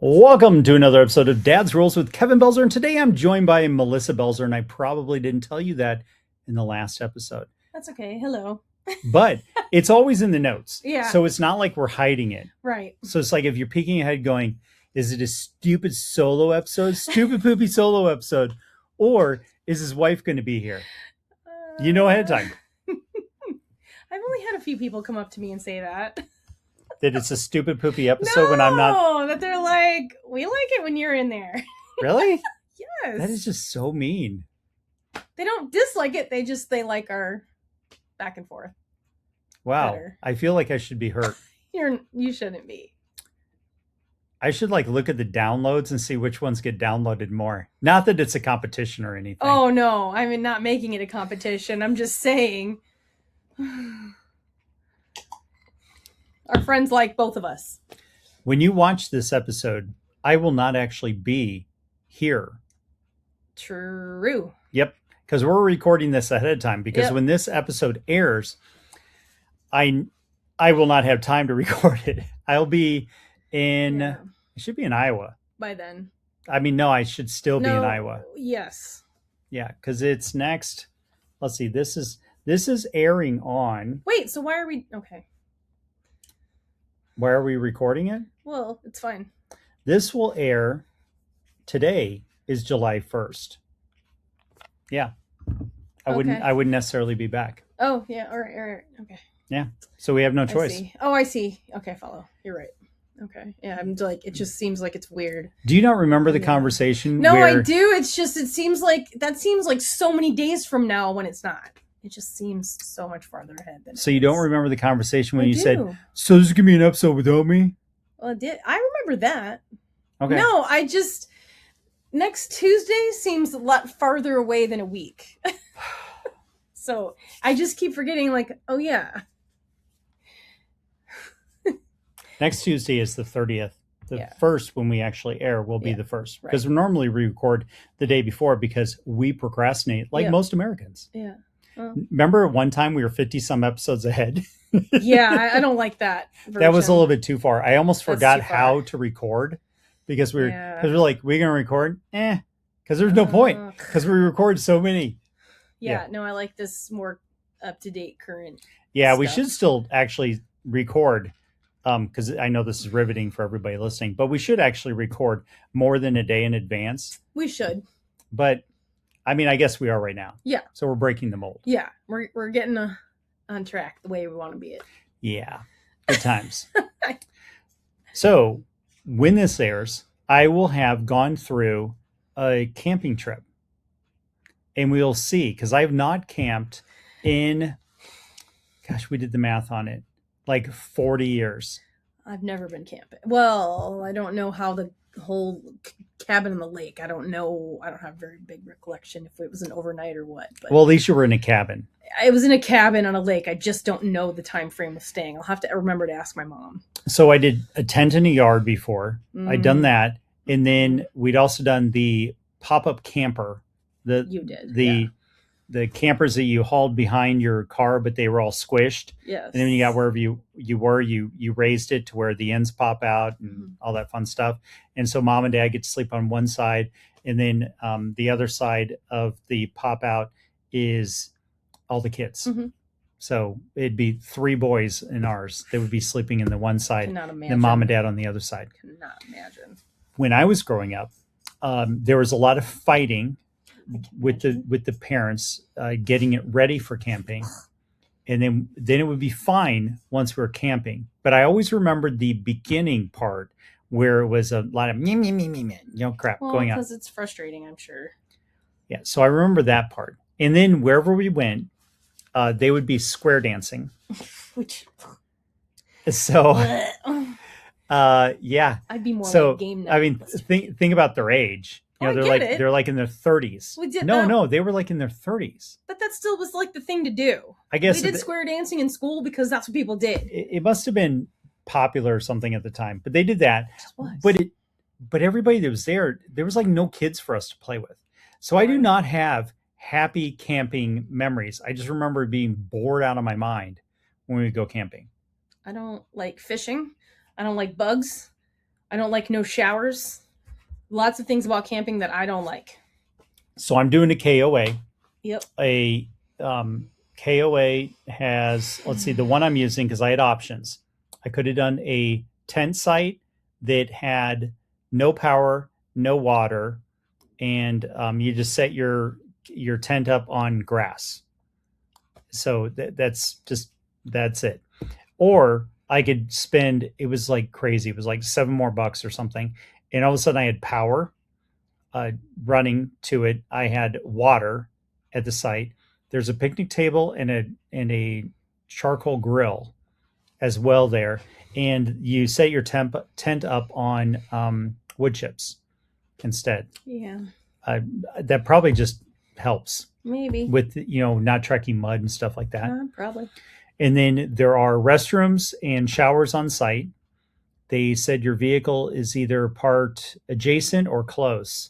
Welcome to another episode of Dad's Rules with Kevin Belzer, and today I'm joined by Melissa Belzer, and I probably didn't tell you that in the last episode, That's okay. Hello. but it's always in the notes. Yeah. So it's not like we're hiding it. Right. So it's like if you're peeking ahead going, is it a stupid solo episode, stupid poopy solo episode, or is his wife going to be here? You know ahead of time. I've only had a few people come up to me and say that. That it's a stupid poopy episode when I'm not. No, that they're like, we like it when you're in there. Really? Yes. That is just so mean. They don't dislike it. They like our back and forth. Wow. Better. I feel like I should be hurt. You shouldn't be. I should look at the downloads and see which ones get downloaded more. Not that it's a competition or anything. Oh no, I'm not making it a competition. I'm just saying. Our friends like both of us. When you watch this episode, I will not actually be here. True. Yep. Because we're recording this ahead of time. Because Yep. when this episode airs, I will not have time to record it. I'll be in, Yeah. I should be in Iowa. By then. I mean, no, I should still be in Iowa. Yes. Yeah, because it's next. Let's see. This is airing on. Wait, so why are we okay? Where are we recording it? Well, it's fine. This will air today is July 1st. Yeah. I wouldn't necessarily be back. Oh, yeah. All right. Okay. Yeah. So we have no choice. I see. Oh, I see. Okay, follow. You're right. Okay. Yeah, I'm like, it just seems like it's weird. Do you not remember the Yeah. conversation? No, I do. It seems like so many days from now when it's not. It just seems so much farther ahead than So you don't remember the conversation when I you do. said, so this is going to be an episode without me? Well, it did. I remember that. Okay. No, next Tuesday seems a lot farther away than a week. So I just keep forgetting, oh yeah. Next Tuesday is the 30th. The first, when we actually air, will be the first. Because we normally record the day before because we procrastinate like most Americans. Yeah. Remember one time we were 50 some episodes ahead? Yeah, I don't like that version. That was a little bit too far. I almost forgot too far. how to record because we're like, we're going to record? Because there's no point because we record so many. Yeah, no, I like this more up-to-date current we should still actually record because I know this is riveting for everybody listening, but we should actually record more than a day in advance. We should. But I mean, I guess we are right now. Yeah. So we're breaking the mold. Yeah, we're getting on track the way we want to be. Yeah. Good times. So when this airs, I will have gone through a camping trip. And we'll see, because I've not camped in, we did the math on it, 40 years. I've never been camping. Well, I don't know how the whole cabin in the lake. I don't know. I don't have a very big recollection if it was an overnight or what. But well, at least you were in a cabin. I was in a cabin on a lake. I just don't know the time frame of staying. I'll have to remember to ask my mom. So I did a tent in a yard before. I'd done that. And then we'd also done the pop-up camper. You did. The campers that you hauled behind your car, but they were all squished. Yes. And then when you got wherever you were, you raised it to where the ends pop out and all that fun stuff. And so mom and dad get to sleep on one side. And then the other side of the pop out is all the kids. Mm-hmm. So it'd be 3 boys in ours. They would be sleeping in the one side, and mom and dad on the other side. Cannot imagine. When I was growing up, there was a lot of fighting with the parents getting it ready for camping, and then it would be fine once we were camping. But I always remembered the beginning part where it was a lot of crap going on. Because it's frustrating, I'm sure. Yeah, so I remember that part. And then wherever we went, they would be square dancing. Which so I'd be more like game night. I mean, think about their age. They're like in their 30s. No, they were like in their 30s. But that still was like the thing to do. I guess we did square dancing in school because that's what people did. It must have been popular or something at the time, but they did that. But everybody that was there was like no kids for us to play with. So I do not have happy camping memories. I just remember being bored out of my mind when we would go camping. I don't like fishing. I don't like bugs. I don't like no showers. Lots of things about camping that I don't like. So I'm doing a KOA. Yep. A KOA has, let's see, the one I'm using, because I had options. I could have done a tent site that had no power, no water, and you just set your tent up on grass. So that's it. Or I could spend, it was like crazy. It was like $7 more or something. And all of a sudden I had power running to it. I had water at the site. There's a picnic table and a charcoal grill as well there. And you set your tent up on wood chips instead. Yeah. That probably just helps Maybe. with, not trekking mud and stuff like that. Probably. And then there are restrooms and showers on site. They said your vehicle is either parked adjacent or close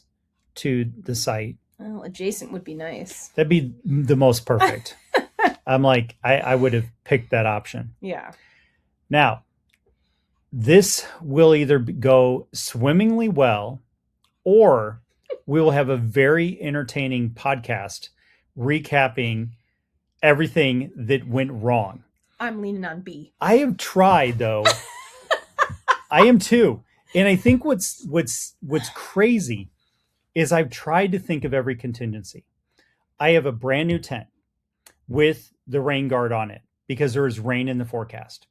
to the site. Well, adjacent would be nice. That'd be the most perfect. I'm like, I would have picked that option. Yeah. Now, this will either go swimmingly well, or we will have a very entertaining podcast recapping everything that went wrong. I'm leaning on B. I have tried, though. I am too. And I think what's crazy is I've tried to think of every contingency. I have a brand new tent with the rain guard on it because there is rain in the forecast.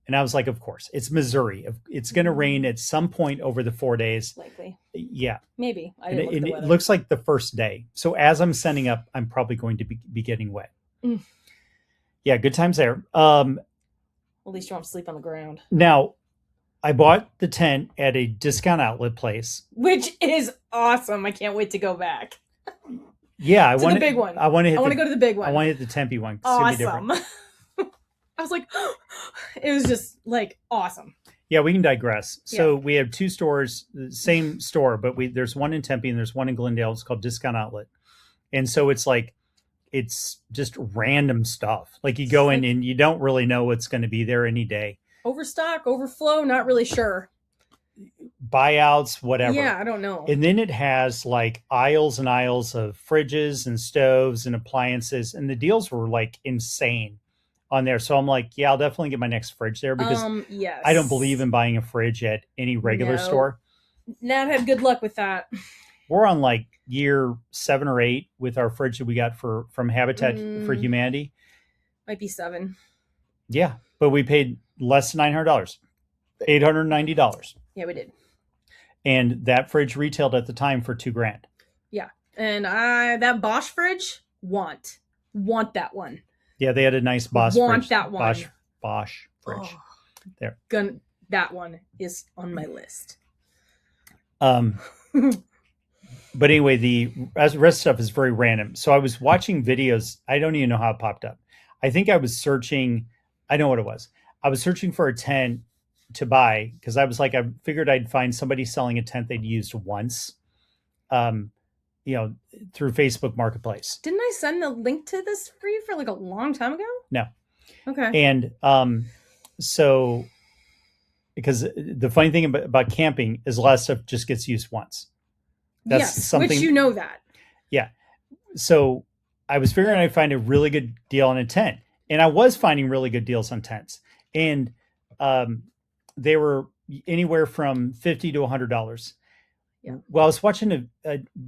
And I was like, of course, it's Missouri. It's going to rain at some point over the 4 days. Likely. Yeah. Maybe. It looks like the first day. So as I'm setting up, I'm probably going to be getting wet. Yeah, good times there. At least you won't sleep on the ground. Now, I bought the tent at a discount outlet place, which is awesome. I can't wait to go back. Yeah, I want the big one. I want to go to the big one. I want to hit the Tempe one. Awesome. I was like, it was just like awesome. Yeah, we can digress. So we have two stores, the same store, but there's one in Tempe and there's one in Glendale. It's called Discount Outlet, and so it's just random stuff. Like you go in and you don't really know what's going to be there any day. Overstock, overflow, not really sure. Buyouts, whatever. Yeah, I don't know. And then it has like aisles and aisles of fridges and stoves and appliances, and the deals were like insane on there. So I'm like, yeah, I'll definitely get my next fridge there because yes. I don't believe in buying a fridge at any regular store. Nat had good luck with that. We're on like year 7 or 8 with our fridge that we got from Habitat for Humanity. Might be 7. Yeah, but we paid less than $900, $890. Yeah, we did. And that fridge retailed at the time for $2,000. Yeah, and that Bosch fridge, want that one. Yeah, they had a nice Bosch fridge. Want that one. Bosch fridge. There. That one is on my list. But anyway, the rest stuff is very random. So I was watching videos. I don't even know how it popped up. I think I was searching. I know what it was. I was searching for a tent to buy because I was like, I figured I'd find somebody selling a tent they'd used once, through Facebook Marketplace. Didn't I send the link to this for you for like a long time ago? No. Okay. And so because the funny thing about camping is a lot of stuff just gets used once. That's something, which you know that. Yeah. So I was figuring I'd find a really good deal on a tent, and I was finding really good deals on tents, and they were anywhere from $50 to $100. Yeah. Well, I was watching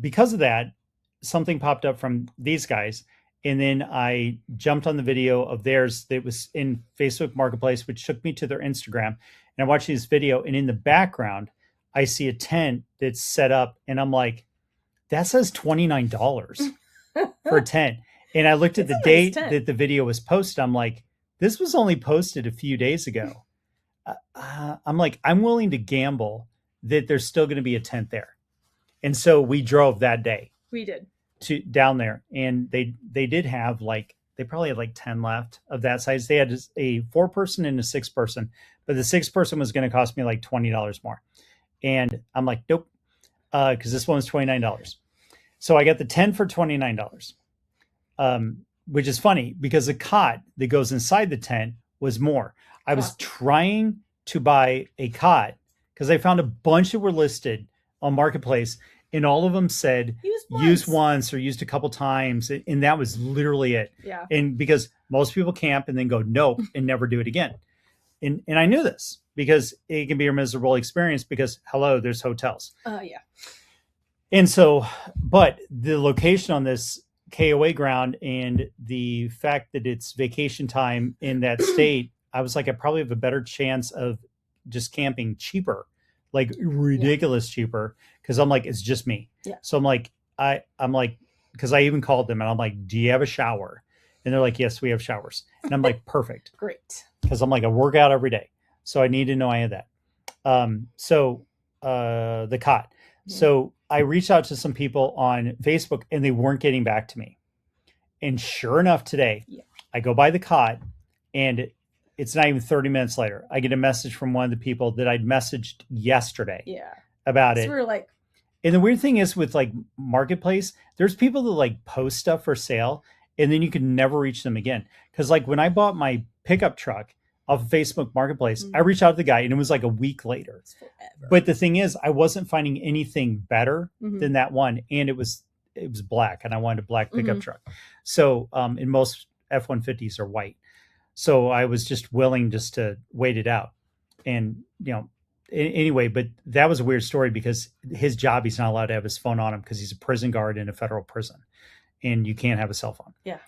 because of that, something popped up from these guys, and then I jumped on the video of theirs that was in Facebook Marketplace, which took me to their Instagram, and I watched this video, and in the background, I see a tent that's set up, and I'm like, that says $29 for a tent. And I looked at the date that the video was posted. I'm like, this was only posted a few days ago. I'm like, I'm willing to gamble that there's still going to be a tent there. And so we drove that day. We did. Down there. And they did have they probably had 10 left of that size. They had a 4-person and a 6-person, but the 6-person was going to cost me $20 more. And I'm like, nope, because this one was $29. So I got the tent for $29, which is funny because the cot that goes inside the tent was more. I was trying to buy a cot because I found a bunch that were listed on Marketplace, and all of them said use once or used a couple times, and that was literally it. Yeah. And because most people camp and then go nope and never do it again. And I knew this because it can be a miserable experience because hello, there's hotels. Yeah. And so, but the location on this KOA ground and the fact that it's vacation time in that state, I was like, I probably have a better chance of just camping cheaper, like ridiculous cheaper. Cause I'm like, it's just me. Yeah. So I'm like, cause I even called them and I'm like, do you have a shower? And they're like, yes, we have showers. And I'm like, perfect. Great. Cause I'm like, I work out every day. So I need to know I had that. The cot. So I reached out to some people on Facebook and they weren't getting back to me. And sure enough, today I go by the cot and it's not even 30 minutes later. I get a message from one of the people that I'd messaged yesterday about it. So we're like, and the weird thing is with like Marketplace, there's people that like post stuff for sale and then you can never reach them again. Cause like when I bought my pickup truck off of Facebook Marketplace, I reached out to the guy and it was like a week later. But the thing is, I wasn't finding anything better than that one. And it was black and I wanted a black pickup truck. So, and most F-150s are white. So I was just willing just to wait it out. And, you know, anyway, but that was a weird story because his job, he's not allowed to have his phone on him because he's a prison guard in a federal prison and you can't have a cell phone. Yeah.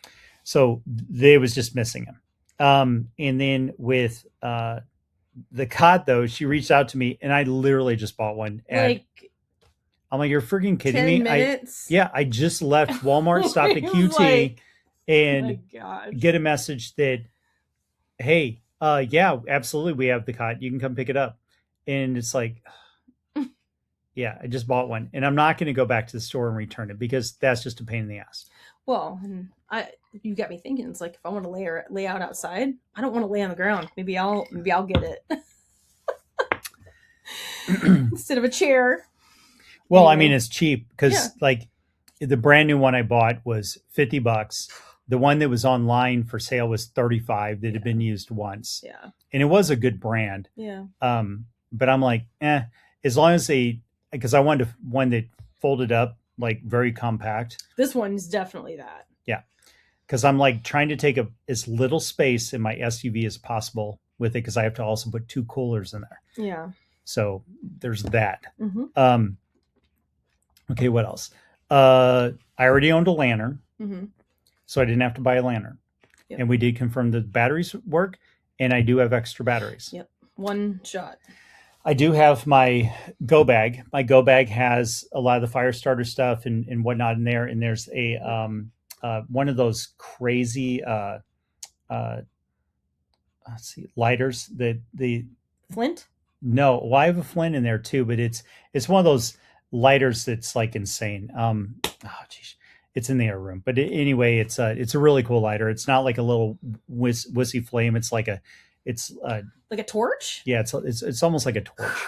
So they was just missing him. And then with, the cot though, she reached out to me and I literally just bought one. I'm like, you're freaking kidding 10 me. minutes? I just left Walmart, stopped at QT and get a message that, hey, yeah, absolutely. We have the cot. You can come pick it up. And it's like, yeah, I just bought one and I'm not going to go back to the store and return it because that's just a pain in the ass. Well, you got me thinking. It's like if I want to lay out outside, I don't want to lay on the ground. Maybe I'll get it instead of a chair. Well, I mean, it's cheap because like the brand new one I bought was $50. The one that was online for sale was $35 that had been used once. Yeah. And it was a good brand. Yeah. But I'm like, as long as because I wanted one that folded up, like very compact. This one's definitely that. Yeah. Because I'm like trying to take as little space in my SUV as possible with it because I have to also put 2 coolers in there. Yeah. So there's that. Okay, what else? I already owned a lantern, so I didn't have to buy a lantern. Yep. And we did confirm the batteries work, and I do have extra batteries. Yep, one shot. I do have my go bag. My go bag has a lot of the fire starter stuff and whatnot in there. And there's a one of those crazy let's see, lighters that the flint. No, well, I have a flint in there too, but it's one of those lighters that's like insane. Oh geez, it's in the air room. But anyway, it's a really cool lighter. It's not like a little wussy flame. It's like like a torch. Yeah, it's almost like a torch.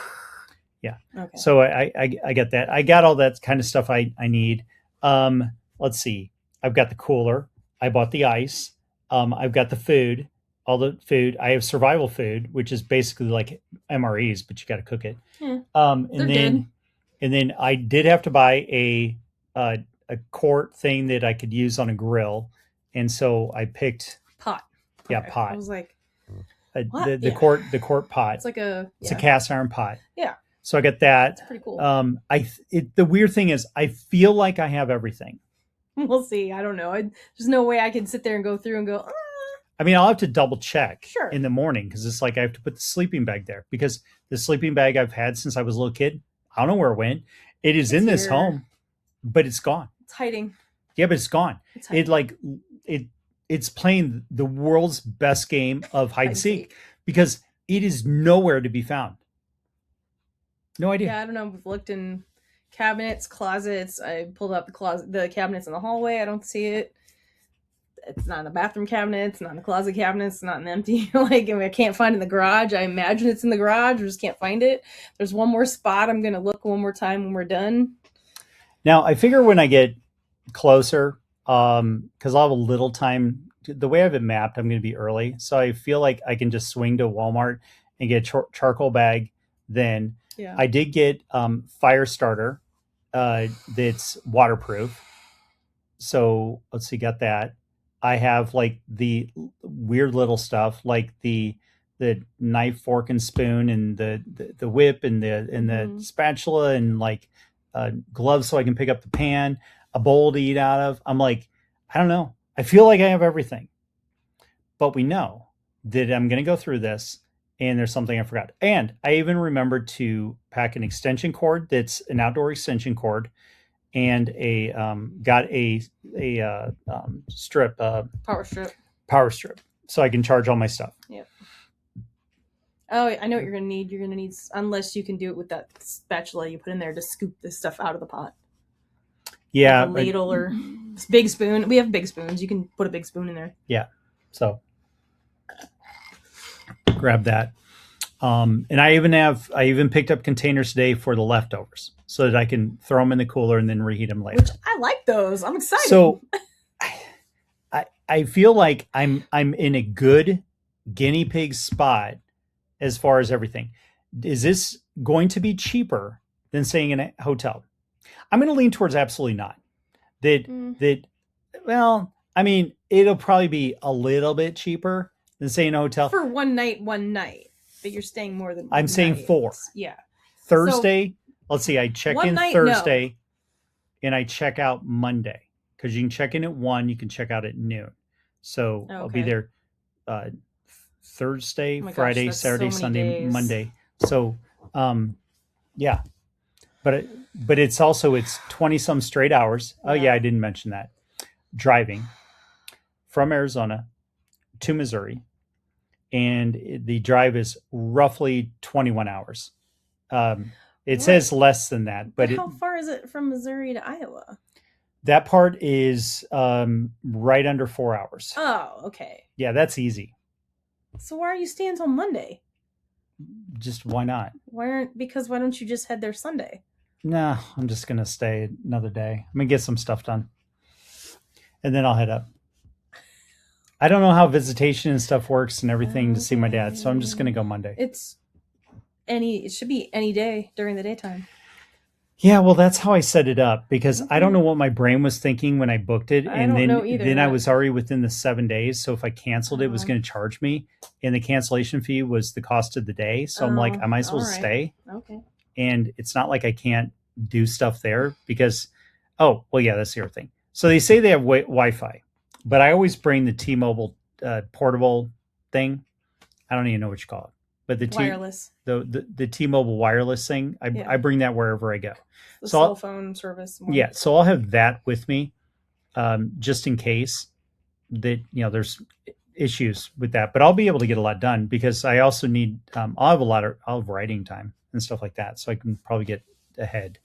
Yeah. Okay. So I get that. I got all that kind of stuff I need. Let's see. I've got the cooler. I bought the ice. I've got the food. All the food. I have survival food, which is basically like MREs, but you got to cook it. Yeah, and then I did have to buy a quart thing that I could use on a grill, and so I picked pot. Yeah, okay. pot. I was like, the quart pot. It's like a cast iron pot. Yeah. So I got that. That's pretty cool. The weird thing is I feel like I have everything. We'll see. I don't know. There's no way I can sit there and go through and go. I mean, I'll have to double check Sure. in the morning because it's like I have to put the sleeping bag there because the sleeping bag I've had since I was a little kid, I don't know where it went. It's in this home, but it's gone. It's hiding. Yeah, but it's gone. It's playing the world's best game of hide and seek because it is nowhere to be found. No idea. Yeah, I don't know. We've looked in cabinets, closets. I pulled up the cabinets in the hallway. I don't see it. It's not in the bathroom cabinet. It's not in the closet cabinet. It's not in the empty. I can't find it in the garage. I imagine it's in the garage. I just can't find it. There's one more spot. I'm going to look one more time when we're done. Now, I figure when I get closer, because I'll have a little time. The way I have it mapped, I'm going to be early. So I feel like I can just swing to Walmart and get a charcoal bag then. Yeah. I did get fire starter that's waterproof. So let's see, got that. I have like the weird little stuff, like the knife, fork, and spoon, and the whip, and the Mhm. spatula, and like gloves so I can pick up the pan, a bowl to eat out of. I'm like, I don't know. I feel like I have everything, but we know that I'm going to go through this, and there's something I forgot. And I even remembered to pack an extension cord that's an outdoor extension cord, and a got a strip, Power strip. power strip, so I can charge all my stuff. Yep. Oh, I know what you're gonna need. You're gonna need, unless you can do it with that spatula you put in there to scoop this stuff out of the pot. Yeah, like a ladle or big spoon. We have big spoons. You can put a big spoon in there. Yeah, so grab that. And I even picked up containers today for the leftovers so that I can throw them in the cooler and then reheat them later. Which I like those. I'm excited. So I feel like I'm in a good guinea pig spot as far as everything. Is this going to be cheaper than staying in a hotel? I'm going to lean towards absolutely not. Well, I mean, it'll probably be a little bit cheaper than staying in a hotel. For one night. But you're staying more than one I'm saying night. 4. Yeah. Thursday, let's see, I check One in night, Thursday and I check out Monday. Because you can check in at 1, you can check out at noon. So I'll be there Thursday, Oh my gosh, Friday, that's Saturday, so many Sunday, days. Monday. So yeah. But it's also 20 some straight hours. Oh yeah, I didn't mention that. Driving from Arizona to Missouri, and the drive is roughly 21 hours. It says less than that, but how far is it from Missouri to Iowa? That part is right under 4 hours. Oh, okay. Yeah, that's easy. So why are you staying until Monday? Just why not? Why don't you just head there Sunday? Nah, I'm just gonna stay another day. I'm gonna get some stuff done, and then I'll head up. I don't know how visitation and stuff works and everything to see my dad, so I'm just gonna go Monday. It should be any day during the daytime. Yeah, well, that's how I set it up, because I don't know what my brain was thinking when I booked it, I and don't then know either, then I was already within the 7 days. So if I canceled, it was going to charge me, and the cancellation fee was the cost of the day. So I'm like, I might as well stay. Okay. And it's not like I can't do stuff there because, oh, well, yeah, that's the other thing. So they say they have Wi-Fi, but I always bring the T-Mobile portable thing. I don't even know what you call it, but the wireless. The T-Mobile wireless thing. I bring that wherever I go. The cell phone service. Yeah, so I'll have that with me, just in case that there's issues with that. But I'll be able to get a lot done because I also need. I'll have writing time and stuff like that, so I can probably get ahead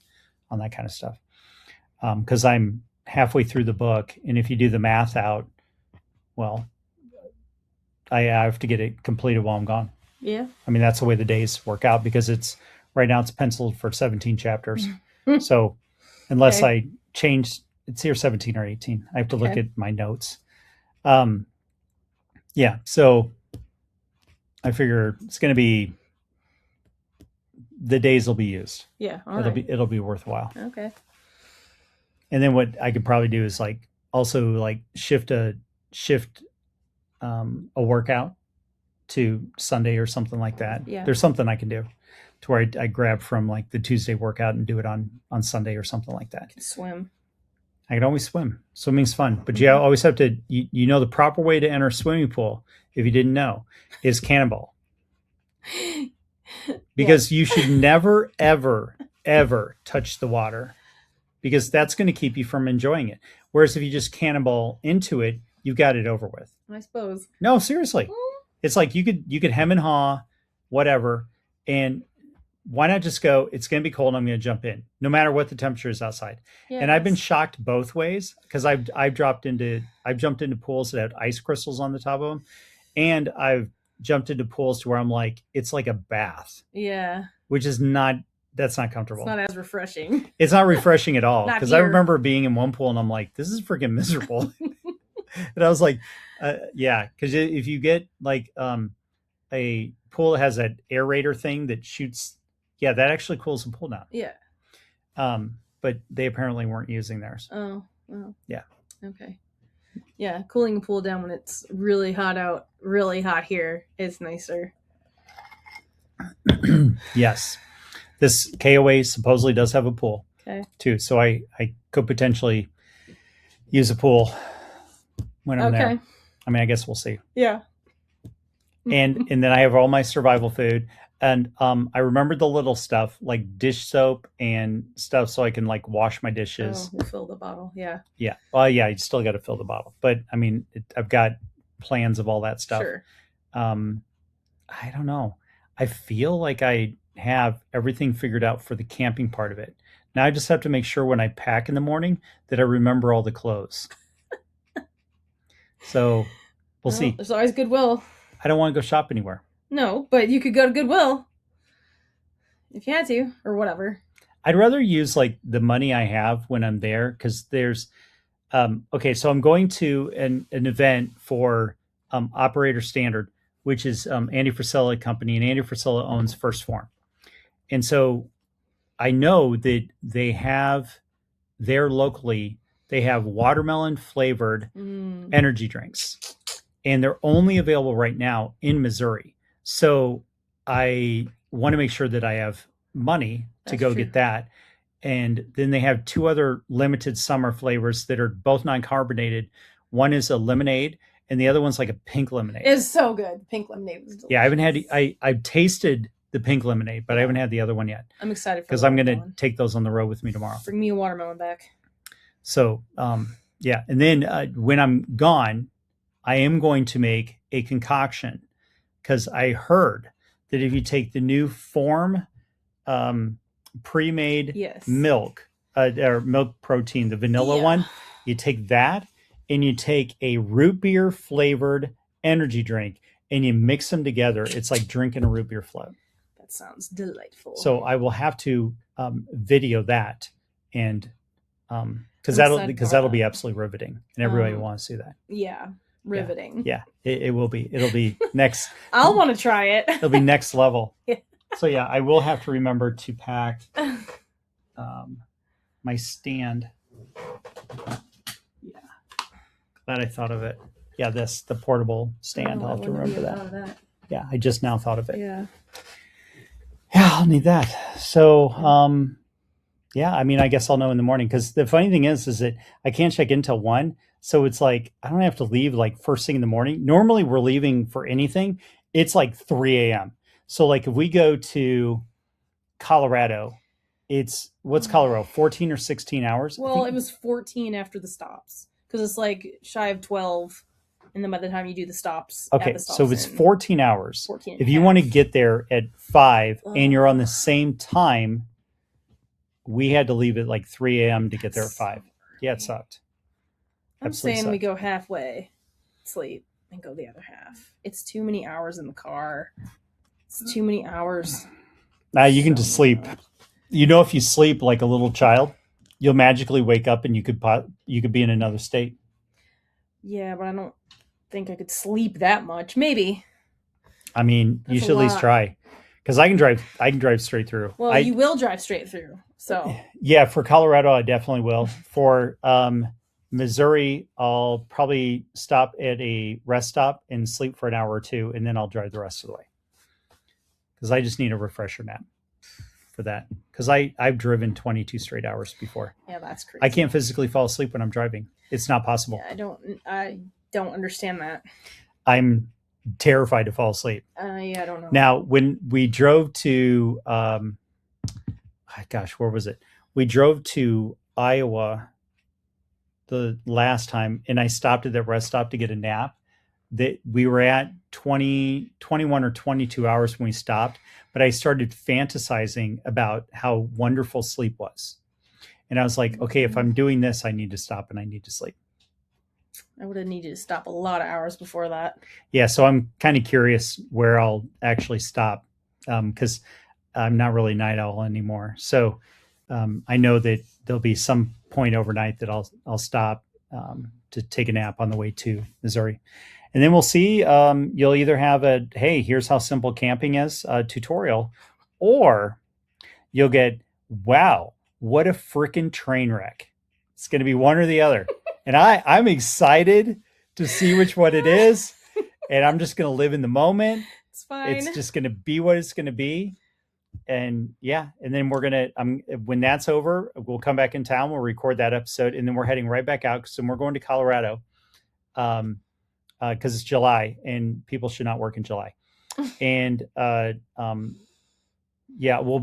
on that kind of stuff. Because I'm halfway through the book, and if you do the math out, well, I have to get it completed while I'm gone. Yeah. I mean, that's the way the days work out, because it's penciled for 17 chapters. So unless I change, it's here 17 or 18. I have to look at my notes. Yeah. So I figure it's going to be, the days will be used. Yeah. It'll be worthwhile. Okay. And then what I could probably do is also shift a workout to Sunday or something like that. Yeah. There's something I can do to where I grab from the Tuesday workout and do it on Sunday or something like that. Swim. I can always swim. Swimming's fun, but you always have to, the proper way to enter a swimming pool, if you didn't know, is cannonball. Because you should never, ever, ever touch the water, because that's going to keep you from enjoying it. Whereas if you just cannonball into it, you got it over with. I suppose. No, seriously. It's like you could hem and haw, whatever, and why not just go, it's going to be cold, I'm going to jump in, no matter what the temperature is outside. Yes. And I've been shocked both ways, because I've jumped into pools that had ice crystals on the top of them, and I've jumped into pools to where I'm like, it's like a bath. Yeah. Which is that's not comfortable. It's not as refreshing. It's not refreshing at all, because I remember being in one pool and I'm like, this is freaking miserable. And I was like, yeah, because if you get a pool that has that aerator thing that shoots, Yeah, that actually cools the pool down. Yeah. But they apparently weren't using theirs. Oh, well. Yeah. Okay. Yeah, cooling a pool down when it's really hot out, really hot here is nicer. Yes. This KOA supposedly does have a pool Okay. too. So I could potentially use a pool when I'm there. I mean, I guess we'll see. Yeah. And then I have all my survival food. And I remembered the little stuff like dish soap and stuff so I can like wash my dishes. We'll fill the bottle. Yeah. Yeah. Well, yeah, you still got to fill the bottle. But I mean, I've got plans of all that stuff. Sure. I don't know. I feel like I have everything figured out for the camping part of it. Now I just have to make sure when I pack in the morning that I remember all the clothes. So we'll see. There's always Goodwill. I don't want to go shop anywhere. No, but you could go to Goodwill if you had to, or whatever. I'd rather use like the money I have when I'm there because there's okay, so I'm going to an event for Operator Standard, which is Andy Frisella company, and Andy Frisella owns First Form. And so I know that they have there locally, they have watermelon flavored energy drinks, and they're only available right now in Missouri. So I want to make sure that I have money to go get that. And then they have two other limited summer flavors that are both non-carbonated. One is a lemonade, and the other one's like a pink lemonade. It's so good. Pink lemonade was delicious. Yeah, I haven't had. I've tasted the pink lemonade, but I haven't had the other one yet. I'm excited because I'm going to take those on the road with me tomorrow. Bring me a watermelon back. So, yeah, and then when I'm gone, I am going to make a concoction because I heard that if you take the new Form pre-made milk or milk protein, the vanilla one, you take that and you take a root beer flavored energy drink and you mix them together. It's like drinking a root beer float. That sounds delightful. So I will have to video that and because that'll be absolutely riveting and everybody will want to see that. Yeah. Riveting. Yeah, it will be. It'll be next. I'll want to try it. It'll be next level. Yeah. So yeah, I will have to remember to pack my stand. Yeah, glad I thought of it. Yeah, the portable stand. I'll have to remember that. Yeah, I just now thought of it. Yeah. Yeah, I'll need that. So yeah, I mean, I guess I'll know in the morning because the funny thing is that I can't check in till 1. So it's like, I don't have to leave like first thing in the morning. Normally we're leaving for anything. It's like 3 a.m. So like if we go to Colorado, what's Colorado, 14 or 16 hours? Well, it was 14 after the stops because it's like shy of 12. And then by the time you do the stops. Okay, so it's 14 hours. 14 if you want to get there at 5 and you're on the same time, we had to leave at like 3 a.m. to get there at 5. Yeah, it sucked. I'm saying we go halfway, sleep, and go the other half. It's too many hours in the car. It's too many hours. You can just sleep. You know, if you sleep like a little child, you'll magically wake up and you could be in another state. Yeah, but I don't think I could sleep that much. Maybe. I mean, you should at least try, because I can drive straight through. Well, you will drive straight through. So yeah, for Colorado, I definitely will. For Missouri, I'll probably stop at a rest stop and sleep for an hour or 2, and then I'll drive the rest of the way. Because I just need a refresher nap for that. Because I've driven 22 straight hours before. Yeah, that's crazy. I can't physically fall asleep when I'm driving. It's not possible. Yeah, I don't understand that. I'm terrified to fall asleep. Yeah, I don't know. Now, when we drove to, gosh, where was it? We drove to Iowa the last time, and I stopped at that rest stop to get a nap. That we were at 21 or 22 hours when we stopped, but I started fantasizing about how wonderful sleep was. And I was like, okay, if I'm doing this, I need to stop and I need to sleep. I would have needed to stop a lot of hours before that. Yeah, so I'm kind of curious where I'll actually stop because I'm not really night owl anymore. So I know that there'll be some point overnight that I'll stop to take a nap on the way to Missouri. And then we'll see. You'll either have hey, here's how simple camping is tutorial, or you'll get, wow, what a freaking train wreck. It's going to be one or the other. And I'm excited to see which one it is. And I'm just going to live in the moment. It's fine. It's just going to be what it's going to be. And yeah, and then we're going to, when that's over, we'll come back in town. We'll record that episode. And then we're heading right back out. So we're going to Colorado because it's July and people should not work in July. And yeah, I'll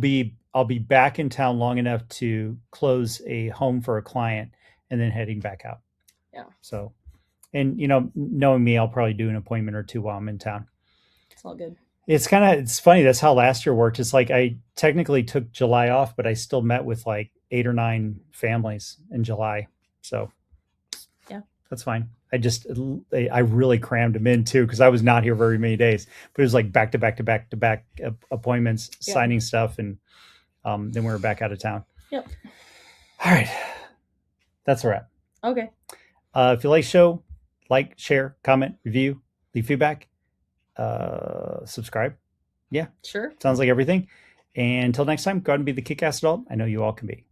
be back in town long enough to close a home for a client and then heading back out. Yeah. So, and knowing me, I'll probably do an appointment or two while I'm in town. It's all good. It's funny. That's how last year worked. It's like I technically took July off, but I still met with like 8 or 9 families in July. So yeah, that's fine. I really crammed them in too, because I was not here very many days, but it was like back to back to back to back appointments, signing stuff. And then we were back out of town. Yep. All right. That's a wrap. Okay. If you like the show, like, share, comment, review, leave feedback, subscribe. Yeah. Sure. Sounds like everything. And until next time, go out and be the kick-ass adult I know you all can be.